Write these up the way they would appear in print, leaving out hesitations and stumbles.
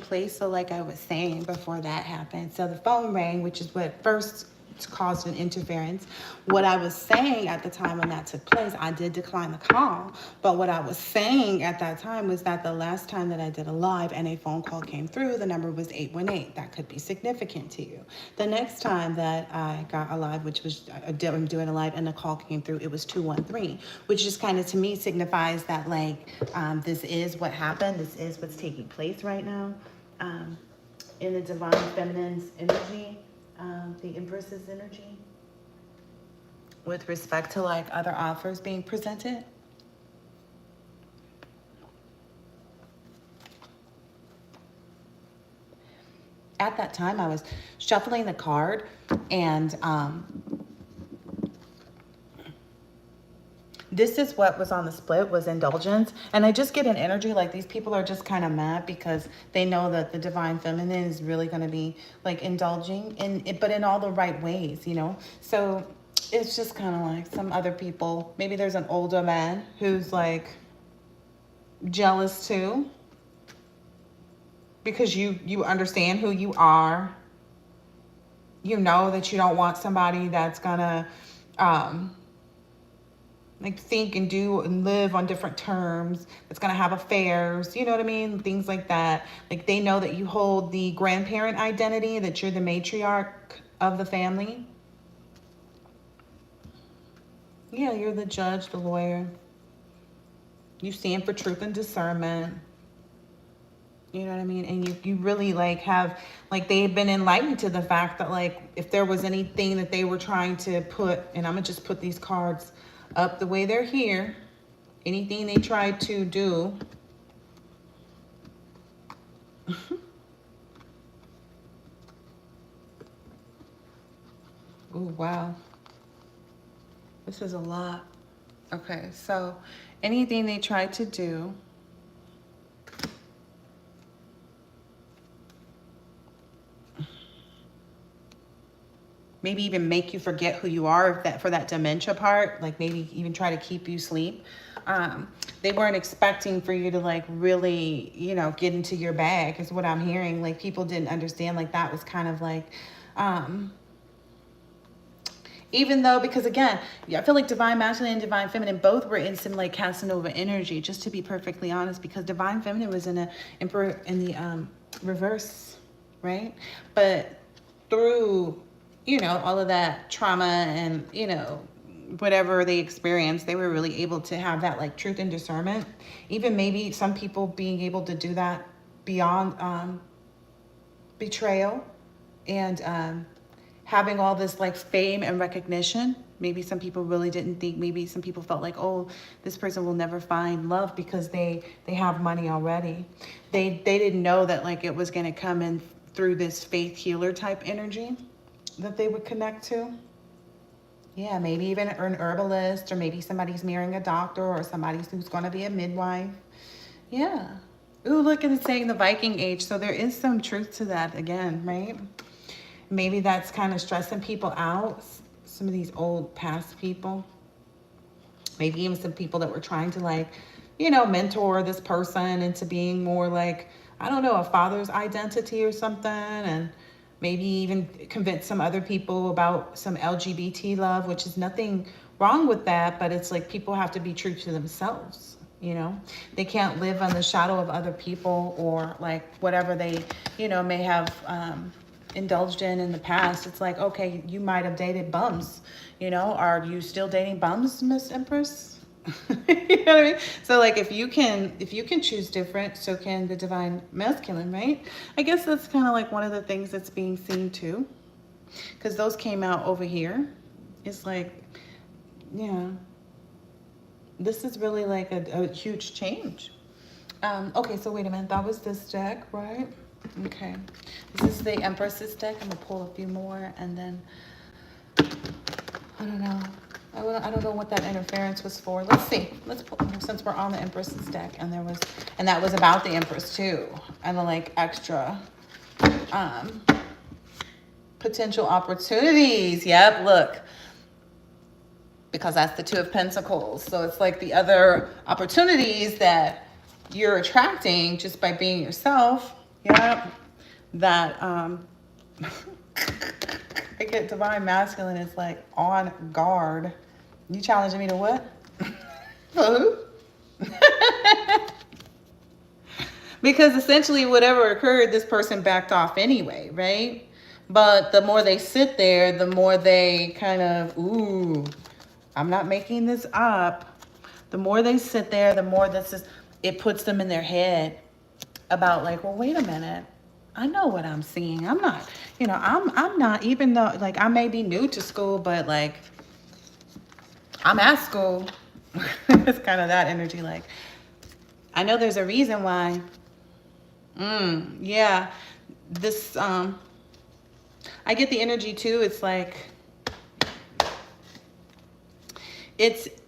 place. So like I was saying before that happened, so the phone rang, which is what first caused an interference. What I was saying at the time when that took place, I did decline the call, but what I was saying at that time was that the last time that I did a live and a phone call came through, the number was 818. That could be significant to you. The next time that I got a live, which was I'm doing a live and the call came through, it was 213, which just kind of to me signifies that like this is what happened, this is what's taking place right now. um, in the divine feminine's energy, the Empress's energy, with respect to like other offers being presented. At that time, I was shuffling the card, and this is what was on the split, was indulgence. And I just get an energy like these people are just kind of mad because they know that the divine feminine is really going to be like indulging in it, but in all the right ways, you know? So it's just kind of like some other people. Maybe there's an older man who's like jealous too because you understand who you are. You know that you don't want somebody that's gonna like think and do and live on different terms, that's gonna have affairs, you know what I mean, things like that. Like they know that you hold the grandparent identity, that you're the matriarch of the family. Yeah, you're the judge, the lawyer. You stand for truth and discernment. You know what I mean? And you really like have, like they've been enlightened to the fact that like if there was anything that they were trying to put, and I'm gonna just put these cards up the way they're here, anything they tried to do, oh wow, this is a lot. Okay, so anything they tried to do, maybe even make you forget who you are, if that for that dementia part, like maybe even try to keep you asleep. They weren't expecting for you to like really, you know, get into your bag is what I'm hearing. Like people didn't understand, like that was kind of like, even though, because again, I feel like divine masculine and divine feminine both were in some like Casanova energy, just to be perfectly honest, because divine feminine was in a emperor in the reverse, right? But through, you know, all of that trauma and, you know, whatever they experienced, they were really able to have that like truth and discernment. Even maybe some people being able to do that beyond betrayal and having all this like fame and recognition. Maybe some people really didn't think, maybe some people felt like, oh, this person will never find love because they have money already. They didn't know that like it was going to come in through this faith healer type energy that they would connect to. Yeah, maybe even an herbalist, or maybe somebody's marrying a doctor, or somebody who's going to be a midwife. Yeah. Ooh, look at it saying the Viking age. So there is some truth to that again, right? Maybe that's kind of stressing people out. Some of these old past people. Maybe even some people that were trying to like, you know, mentor this person into being more like, I don't know, a father's identity or something. And maybe even convince some other people about some LGBT love, which is nothing wrong with that. But it's like people have to be true to themselves. You know, they can't live on the shadow of other people or like whatever they, you know, may have indulged in the past. It's like, okay, you might have dated bums, you know, are you still dating bums, Miss Empress? You know what I mean? So like if you can choose different, so can the divine masculine, right? I guess that's kind of like one of the things that's being seen too, because those came out over here. It's like, yeah, this is really like a huge change. Okay, so wait a minute, that was this deck, right? Okay, this is the Empress's deck. I'm gonna pull a few more, and then I don't know. I don't know what that interference was for. Let's see. Let's pull, since we're on the Empress's deck, and that was about the Empress too, and the like extra potential opportunities. Yep, look. Because that's the Two of Pentacles. So it's like the other opportunities that you're attracting just by being yourself. Yep. That I get divine masculine is like on guard. You challenging me to what? Who? Because essentially whatever occurred, this person backed off anyway, right? But the more they sit there, the more they kind of, ooh, I'm not making this up. The more they sit there, the more it puts them in their head about like, well, wait a minute. I know what I'm seeing. I'm not, I'm not, even though like I may be new to school, but like I'm at school. It's kind of that energy. Like, I know there's a reason why. Yeah. This, I get the energy too. It's like,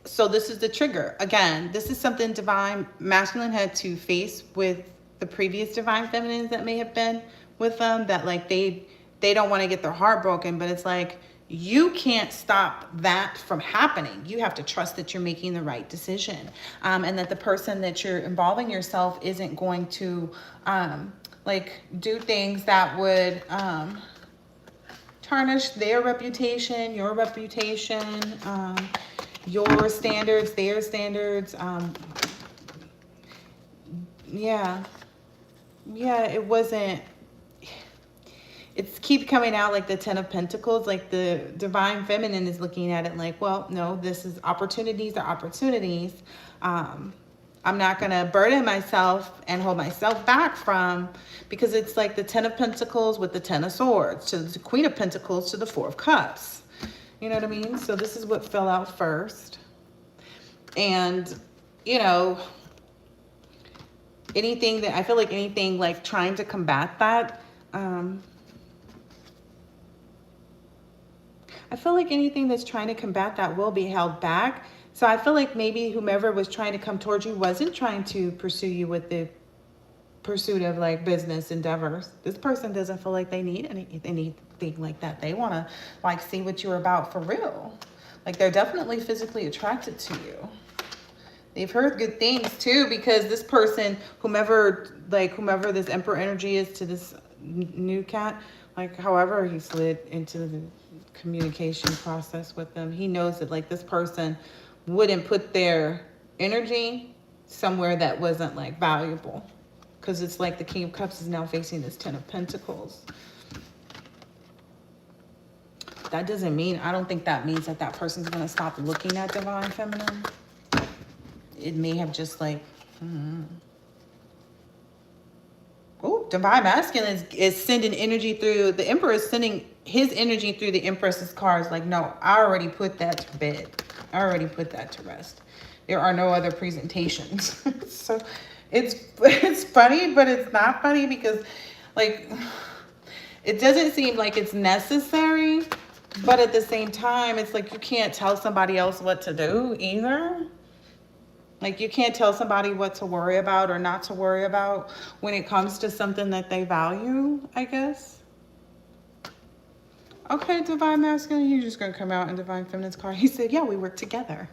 so this is the trigger. Again, this is something divine masculine had to face with the previous divine feminines that may have been with them, that like they don't want to get their heart broken, but it's like, you can't stop that from happening. You have to trust that you're making the right decision, and that the person that you're involving yourself isn't going to like do things that would tarnish their reputation, your reputation, your standards, their standards. Yeah, it wasn't. It's keep coming out like the Ten of Pentacles, like the divine feminine is looking at it like, well, no, this is opportunities are opportunities. I'm not going to burden myself and hold myself back from, because it's like the Ten of Pentacles with the Ten of Swords to the Queen of Pentacles to the Four of Cups. You know what I mean? So this is what fell out first. And, anything that I feel like anything like trying to combat that, I feel like anything that's trying to combat that will be held back. So I feel like maybe whomever was trying to come towards you wasn't trying to pursue you with the pursuit of like business endeavors. This person doesn't feel like they need anything like that. They want to like see what you're about for real. Like they're definitely physically attracted to you. They've heard good things too, because this person, whomever this Emperor energy is to this new cat, like however he slid into the communication process with them, he knows that like this person wouldn't put their energy somewhere that wasn't like valuable, because it's like the King of Cups is now facing this Ten of Pentacles. That doesn't mean, I don't think that means that that person's going to stop looking at divine feminine. It may have just like, oh, divine masculine is sending energy through, the Emperor is sending his energy through the Empress's cards. Like, no, I already put that to bed. I already put that to rest. There are no other presentations. So it's funny, but it's not funny, because like, it doesn't seem like it's necessary, but at the same time, it's like you can't tell somebody else what to do either. Like you can't tell somebody what to worry about or not to worry about when it comes to something that they value, I guess. Okay, divine masculine, you're just gonna come out in divine feminine's card. He said, yeah, we work together.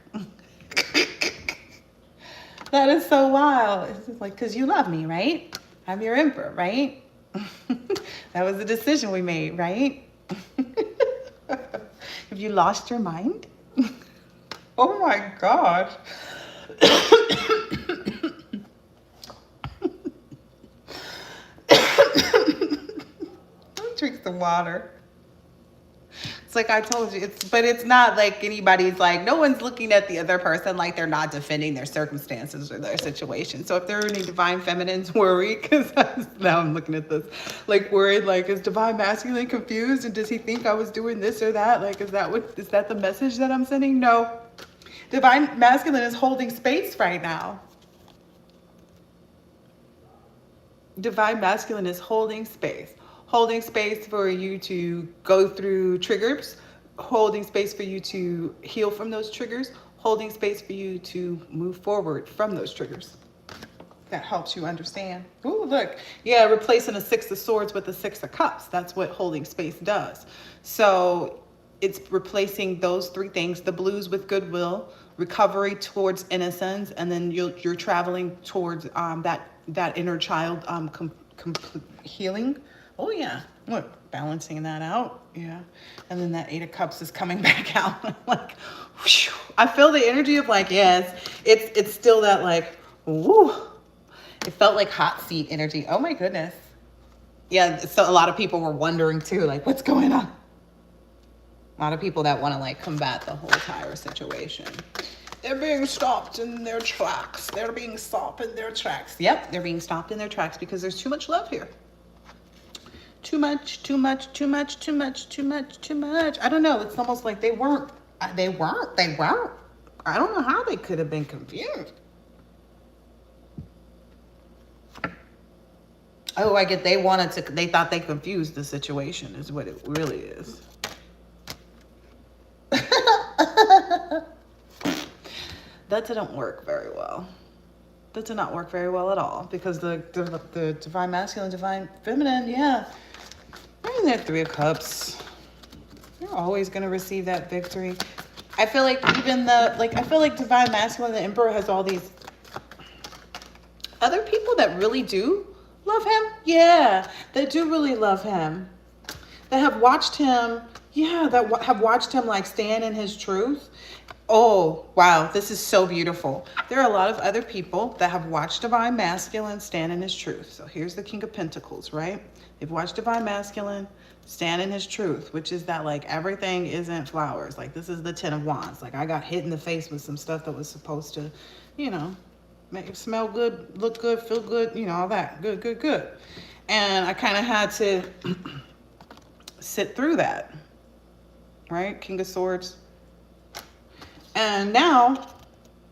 That is so wild. It's just like, because you love me, right? I'm your emperor, right? That was the decision we made, right? Have you lost your mind? Oh my gosh. Drink some water. It's like I told you, but it's not like anybody's like, no one's looking at the other person like they're not defending their circumstances or their situation. So if there are any divine feminines worried, because now I'm looking at this, like worried, like is divine masculine confused and does he think I was doing this or that? Like, is that the message that I'm sending? No. Divine masculine is holding space right now. Divine masculine is holding space for you to go through triggers, holding space for you to heal from those triggers, holding space for you to move forward from those triggers. That helps you understand. Ooh, look. Yeah, replacing the Six of Swords with the Six of Cups. That's what holding space does. So it's replacing those three things: the blues with goodwill, recovery towards innocence, and then you're traveling towards that inner child complete healing. Oh yeah, look, balancing that out. Yeah, and then that 8 of Cups is coming back out. Like, whew. I feel the energy of like, yes, it's still that like, woo. It felt like hot seat energy. Oh my goodness. Yeah, so a lot of people were wondering too, like, what's going on? A lot of people that want to like combat the whole entire situation. They're being stopped in their tracks. They're being stopped in their tracks. Yep, they're being stopped in their tracks because there's too much love here. Too much, too much, too much, too much, too much, too much. I don't know. It's almost like they weren't. I don't know how they could have been confused. Oh, I get they thought they confused the situation is what it really is. That didn't work very well. That did not work very well at all because the divine masculine, divine feminine, yeah. They're in that 3 of Cups. You're always going to receive that victory. I feel like I feel like divine masculine, the Emperor has all these other people that really do love him. Yeah, that do really love him. That have watched him, have watched him like stand in his truth. Oh, wow, this is so beautiful. There are a lot of other people that have watched divine masculine stand in his truth. So here's the King of Pentacles, right? They've watched divine masculine stand in his truth, which is that like everything isn't flowers. Like this is the 10 of Wands. Like I got hit in the face with some stuff that was supposed to, you know, make it smell good, look good, feel good, you know, all that. Good, good, good. And I kind of had to sit through that, right? King of Swords. And now,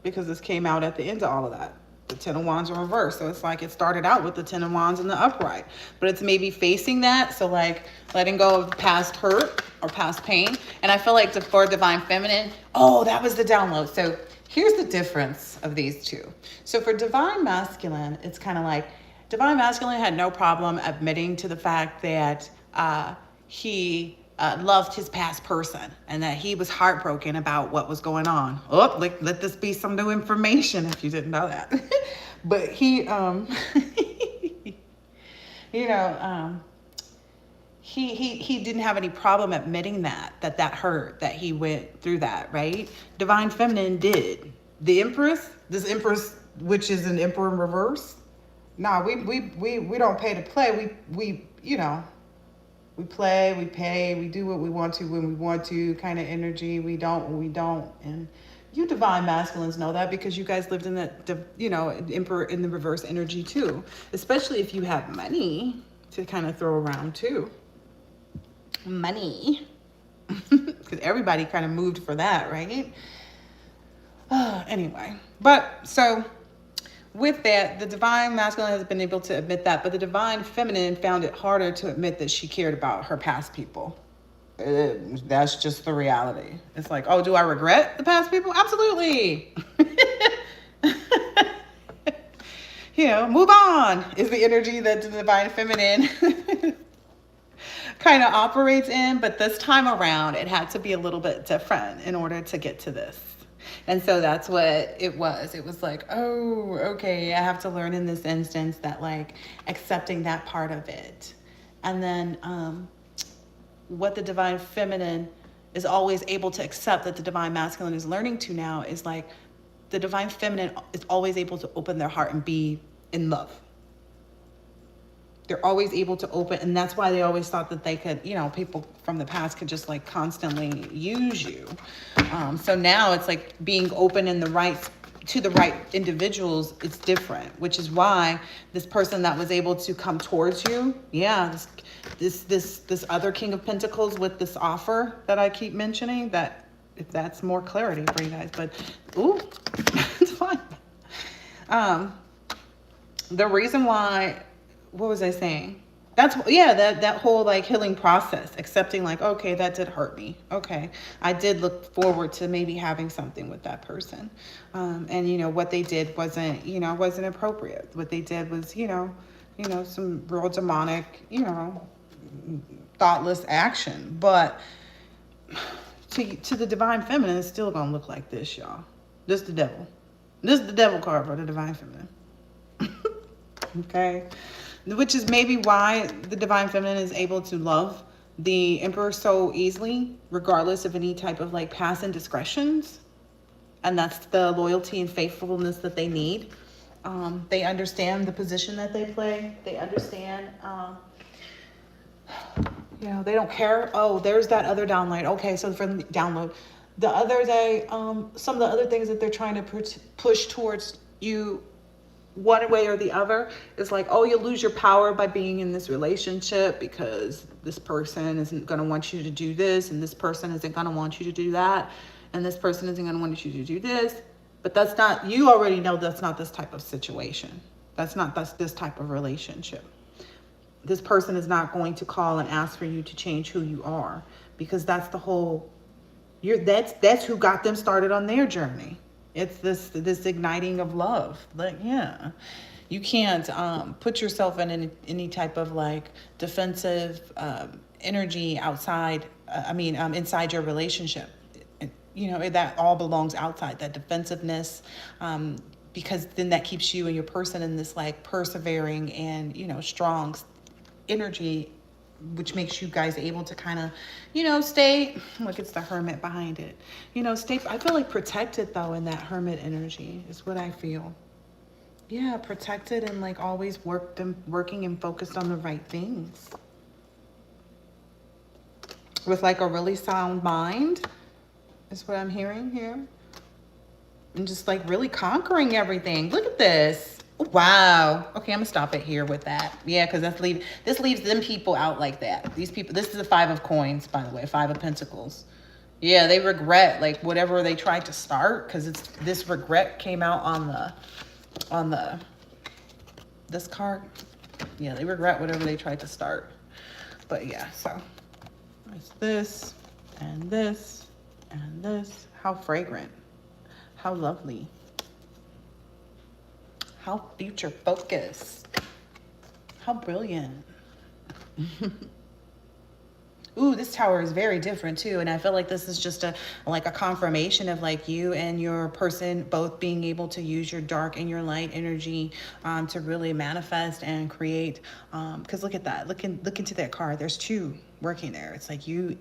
because this came out at the end of all of that, the 10 of Wands in reverse. So it's like it started out with the 10 of Wands in the upright, but it's maybe facing that. So like letting go of past hurt or past pain. And I feel like for divine feminine, oh, that was the download. So here's the difference of these two. So for divine masculine, it's kind of like divine masculine had no problem admitting to the fact that he loved his past person and that he was heartbroken about what was going on. Oh, let this be some new information if you didn't know that. But he, he didn't have any problem admitting that hurt, that he went through that, right? Divine feminine did. The Empress, this Empress, which is an Emperor in reverse. Nah, we don't pay to play. We we play, we pay, we do what we want to when we want to, kind of energy. We don't when we don't. And you divine masculines know that because you guys lived in that, Emperor in the reverse energy too. Especially if you have money to kind of throw around too. Money. Because everybody kind of moved for that, right? Anyway, but so with that, the divine masculine has been able to admit that, but the divine feminine found it harder to admit that she cared about her past people. That's just the reality. It's like, oh, do I regret the past people? Absolutely. Move on is the energy that the divine feminine kind of operates in. But this time around, it had to be a little bit different in order to get to this. And so that's what it was. It was like, oh, okay, I have to learn in this instance that like accepting that part of it. And then what the divine feminine is always able to accept that the divine masculine is learning to now is like the divine feminine is always able to open their heart and be in love. They're always able to open, and that's why they always thought that they could, people from the past could just like constantly use you. So now it's like being open to the right individuals. It's different, which is why this person that was able to come towards you, this other King of Pentacles with this offer that I keep mentioning, that if that's more clarity for you guys, but ooh, it's fine. The reason why. What was I saying? That whole like healing process, accepting like, okay, that did hurt me. Okay. I did look forward to maybe having something with that person. And what they did wasn't appropriate. What they did was, some real demonic, thoughtless action. But to the divine feminine, it's still going to look like this, y'all. This is the devil. This is the devil card for the divine feminine. Okay. which is maybe why the divine feminine is able to love the emperor so easily, regardless of any type of like past indiscretions. And that's the loyalty and faithfulness that they need. They understand the position that they play. They understand, you know, they don't care. Oh, there's that other download. Okay, so from the download, the other day, some of the other things that they're trying to push towards you one way or the other is like, oh, you lose your power by being in this relationship because this person isn't going to want you to do this, and this person isn't going to want you to do that, and this person isn't going to want you to do this. But that's not, you already know that's not this type of situation. That's this type of relationship. This person is not going to call and ask for you to change who you are, because that's the whole, that's who got them started on their journey. It's this igniting of love. Like, yeah, you can't put yourself in any type of like defensive energy outside. Inside your relationship. You know, that all belongs outside, that defensiveness, because then that keeps you and your person in this like persevering and, you know, strong energy, which makes you guys able to kind of, you know, stay, look, it's the hermit behind it, you know, stay, I feel like protected though in that hermit energy is what I feel. Yeah, protected and like always working and focused on the right things. With like a really sound mind is what I'm hearing here. And just like really conquering everything. Look at this. Wow. Okay, I'm gonna stop it here with that. Yeah, because this leaves them people out like that. These people, this is the 5 of coins, by the way, 5 of pentacles. Yeah, they regret like whatever they tried to start, because it's this regret came out on this card. Yeah, they regret whatever they tried to start. But yeah, so it's this and this and this. How fragrant. How lovely. How future focused. How brilliant. Ooh, this tower is very different too. And I feel like this is just a confirmation of like you and your person both being able to use your dark and your light energy to really manifest and create. Because look at that. Look into that card. There's 2 working there. It's like you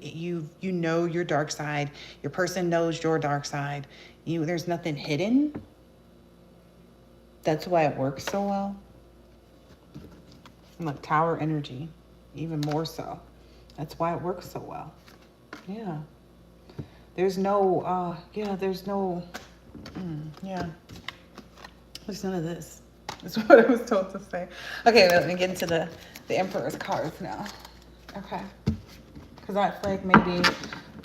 know your dark side. Your person knows your dark side. There's nothing hidden. That's why it works so well. And like tower energy, even more so. That's why it works so well. Yeah. There's no, there's no, there's none of this. That's what I was told to say. Okay, let me get into the Emperor's cards now. Okay. Because I feel like maybe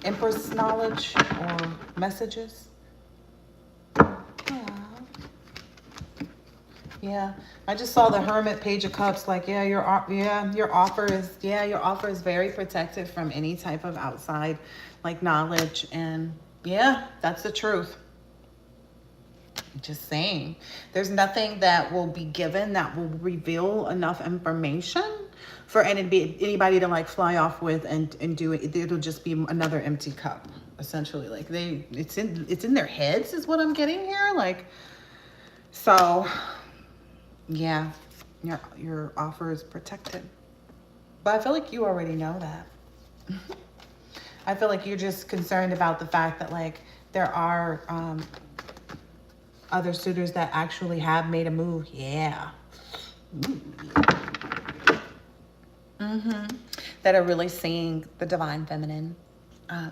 Empress knowledge or messages. Yeah, I just saw the Hermit, Page of Cups. Like, your offer is very protected from any type of outside, like, knowledge. And yeah, that's the truth. Just saying, there's nothing that will be given that will reveal enough information for anybody to like fly off with and do it. It'll just be another empty cup, essentially. Like it's in their heads is what I'm getting here. Like, so. Yeah, your offer is protected. But I feel like you already know that. I feel like you're just concerned about the fact that like there are other suitors that actually have made a move. Yeah. That are really seeing the divine feminine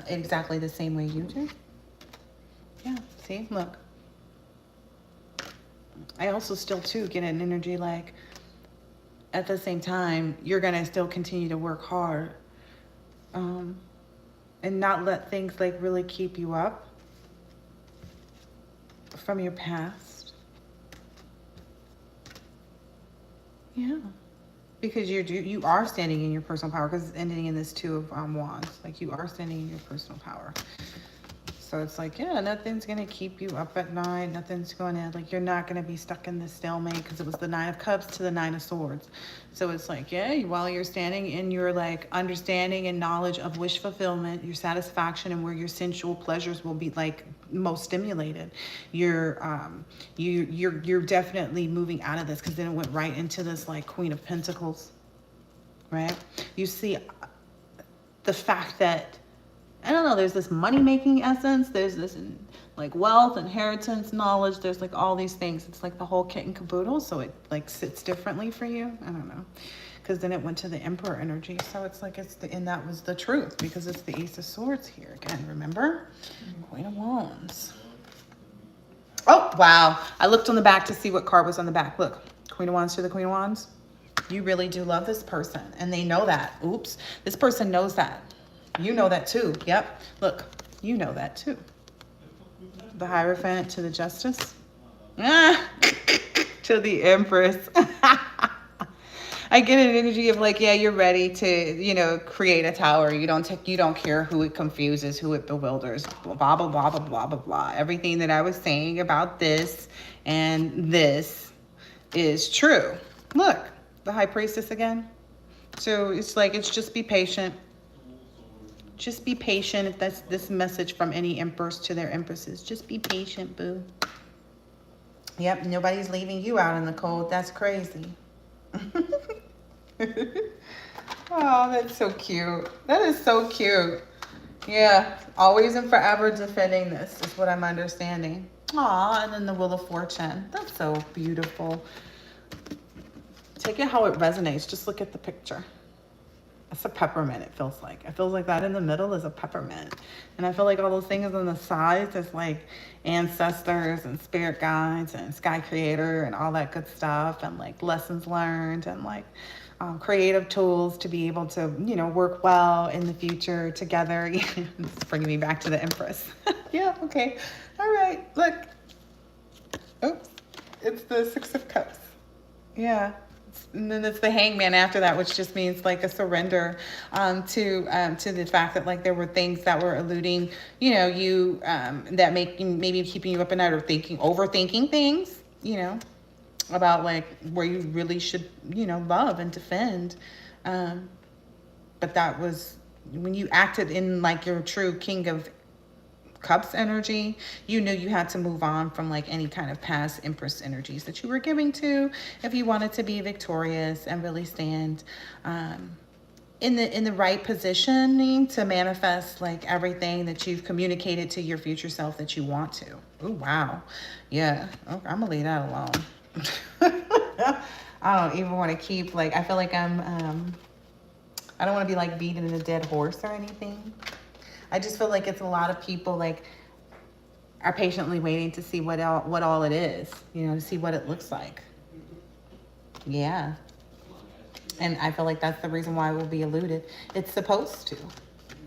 exactly the same way you do. Yeah, see, look. I also still too get an energy like at the same time you're gonna still continue to work hard and not let things like really keep you up from your past. Yeah, because you are standing in your personal power, because it's ending in this 2 of wands. Like you are standing in your personal power. So So it's like, yeah, nothing's going to keep you up at night. Nothing's going to, like, you're not going to be stuck in this stalemate, because it was the Nine of Cups to the Nine of Swords. So it's like, yeah, while you're standing in your, like, understanding and knowledge of wish fulfillment, your satisfaction, and where your sensual pleasures will be, like, most stimulated, you're definitely moving out of this, because then it went right into this, like, Queen of Pentacles, right? You see the fact that, I don't know, there's this money-making essence, there's this, like, wealth, inheritance, knowledge, there's, like, all these things. It's like the whole kit and caboodle, so it, like, sits differently for you. I don't know, because then it went to the Emperor energy, so it's like, and that was the truth, because it's the Ace of Swords here again, remember? Queen of Wands. Oh, wow. I looked on the back to see what card was on the back. Look, Queen of Wands to the Queen of Wands. You really do love this person, and they know that. Oops. This person knows that. You know that too. Yep. Look, you know that too. The Hierophant to the Justice. To the Empress. I get an energy of, like, yeah, you're ready to, you know, create a tower. You don't care who it confuses, who it bewilders, blah, blah, blah, blah, blah, blah, blah. Everything that I was saying about this and this is true. Look, the High Priestess again. So it's like, it's just be patient. Just be patient. If that's this message from any emperors to their empresses, just be patient, boo. Yep, nobody's leaving you out in the cold. That's crazy. Oh, that's so cute. That is so cute. Yeah, always and forever defending this is what I'm understanding. Aw, and then the Wheel of Fortune. That's so beautiful. Take it how it resonates. Just look at the picture. It's a peppermint, it feels like. It feels like that in the middle is a peppermint. And I feel like all those things on the sides is like ancestors and spirit guides and sky creator and all that good stuff, and like lessons learned, and like creative tools to be able to, you know, work well in the future together. It's bringing me back to the Empress. Yeah, okay. All right, look. Oops. It's the Six of Cups. Yeah. And then it's the Hangman after that, which just means like a surrender to the fact that, like, there were things that were eluding, you know, you that maybe keeping you up at night, or overthinking things, you know, about like where you really should, you know, love and defend. But that was when you acted in like your true King of Cups energy, you knew you had to move on from like any kind of past Empress energies that you were giving to, if you wanted to be victorious and really stand in the right positioning to manifest like everything that you've communicated to your future self that you want to. Oh, wow. Yeah. Okay, I'm gonna leave that alone. I don't even want to keep, like, I feel like I don't want to be like beating a dead horse or anything. I just feel like it's a lot of people like are patiently waiting to see what all it is, you know, to see what it looks like. Yeah. And I feel like that's the reason why it will be eluded. It's supposed to.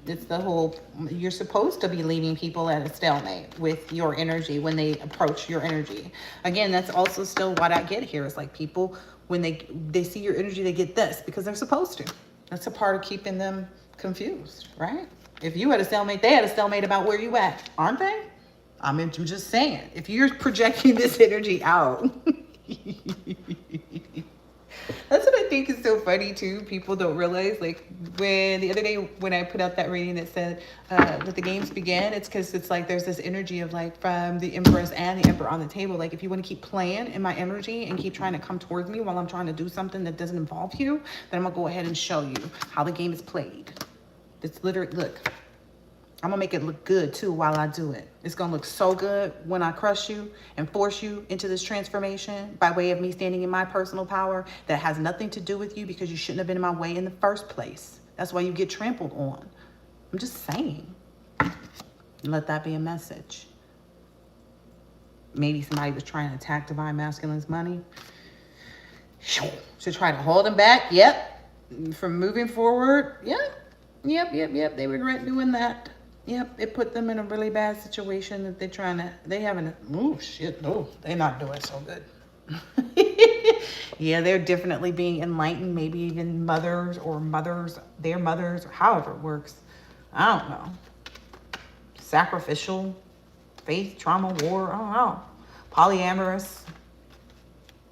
It's the whole, you're supposed to be leaving people at a stalemate with your energy when they approach your energy. Again, that's also still what I get here is like people, when they see your energy, they get this because they're supposed to. That's a part of keeping them confused, right? If you had a stalemate, they had a stalemate about where you at, aren't they? I mean, I'm just saying, if you're projecting this energy out, that's what I think is so funny too. People don't realize, like, when the other day when I put out that reading that said that the games began, it's because it's like there's this energy of like from the Empress and the Emperor on the table. Like, if you want to keep playing in my energy and keep trying to come towards me while I'm trying to do something that doesn't involve you, then I'm gonna go ahead and show you how the game is played. It's literally, look, I'm gonna make it look good too while I do it. It's gonna look so good when I crush you and force you into this transformation by way of me standing in my personal power that has nothing to do with you because you shouldn't have been in my way in the first place. That's why you get trampled on. I'm just saying. Let that be a message. Maybe somebody was trying to attack Divine Masculine's money to try to hold him back. Yep. From moving forward. Yep. Yep. They regret doing that. Yep. It put them in a really bad situation that they're not doing so good. Yeah, they're definitely being enlightened. Maybe even their mothers, or however it works. I don't know. sacrificial, faith, trauma, war, I don't know. Polyamorous,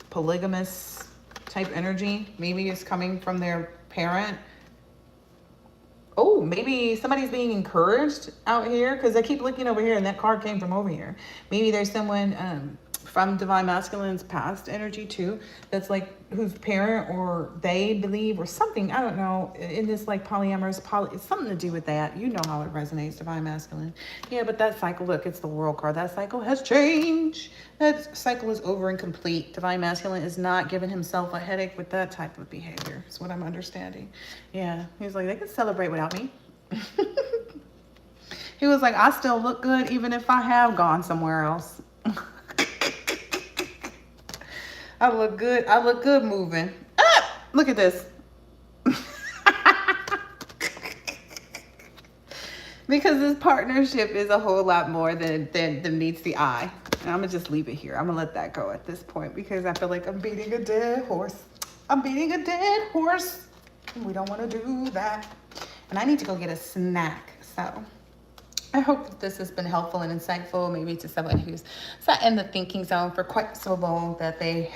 polygamous type energy. Maybe it's coming from their parent. Oh, maybe somebody's being encouraged out here, because I keep looking over here and that card came from over here. Maybe there's someone from Divine Masculine's past energy too, that's like whose parent or they believe or something, I don't know, in this like polyamorous, it's something to do with that. You know how it resonates, Divine Masculine. Yeah, but that cycle, look, it's the World card. That cycle has changed. That cycle is over and complete. Divine Masculine is not giving himself a headache with that type of behavior, is what I'm understanding. Yeah, he's like, they can celebrate without me. He was like, I still look good even if I have gone somewhere else. I look good. I look good moving. Ah, look at this. Because this partnership is a whole lot more than meets the eye. And I'm going to just leave it here. I'm going to let that go at this point because I feel like I'm beating a dead horse. I'm beating a dead horse. And we don't want to do that. And I need to go get a snack. So I hope that this has been helpful and insightful, maybe to someone who's sat in the thinking zone for quite so long that they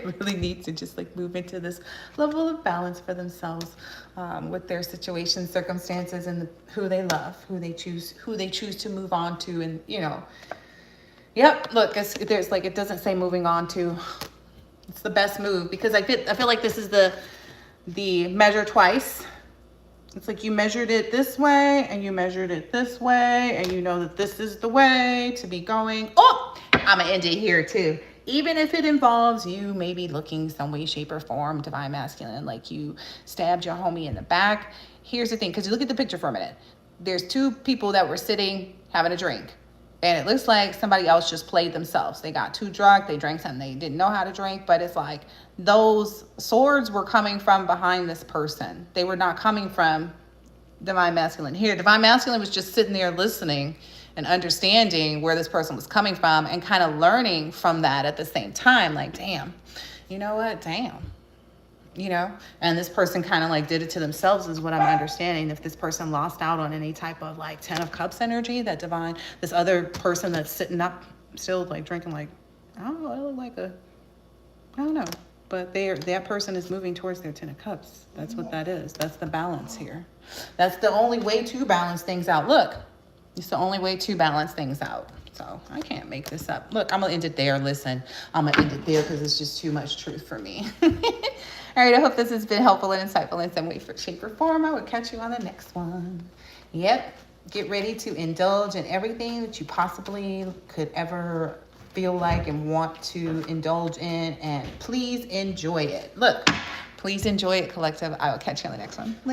really need to just like move into this level of balance for themselves with their situations, circumstances, and who they love, who they choose to move on to. And, you know, yep, look, there's like, it doesn't say moving on to. It's the best move because I feel like this is the measure twice. It's like you measured it this way and you measured it this way and you know that this is the way to be going. Oh, I'm gonna end it here too. Even if it involves you maybe looking some way, shape, or form Divine Masculine, like you stabbed your homie in the back. Here's the thing, because you look at the picture for a minute. There's two people that were sitting having a drink. And it looks like somebody else just played themselves. They got too drunk. They drank something they didn't know how to drink. But it's like those swords were coming from behind this person. They were not coming from Divine Masculine here. Divine Masculine was just sitting there listening and understanding where this person was coming from and kind of learning from that at the same time. Like, damn, you know what? Damn. You know, and this person kind of like did it to themselves is what I'm understanding. If this person lost out on any type of like 10 of Cups energy, that divine, this other person that's sitting up still like drinking, like, I don't know, I look like I don't know, but that person is moving towards their 10 of Cups. That's what that is. That's the balance here. That's the only way to balance things out. Look, it's the only way to balance things out. So I can't make this up. Look, I'm going to end it there. Listen, I'm going to end it there because it's just too much truth for me. All right, I hope this has been helpful and insightful in some way, shape, or form. I will catch you on the next one. Yep, get ready to indulge in everything that you possibly could ever feel like and want to indulge in. And please enjoy it. Look, please enjoy it, collective. I will catch you on the next one. Later.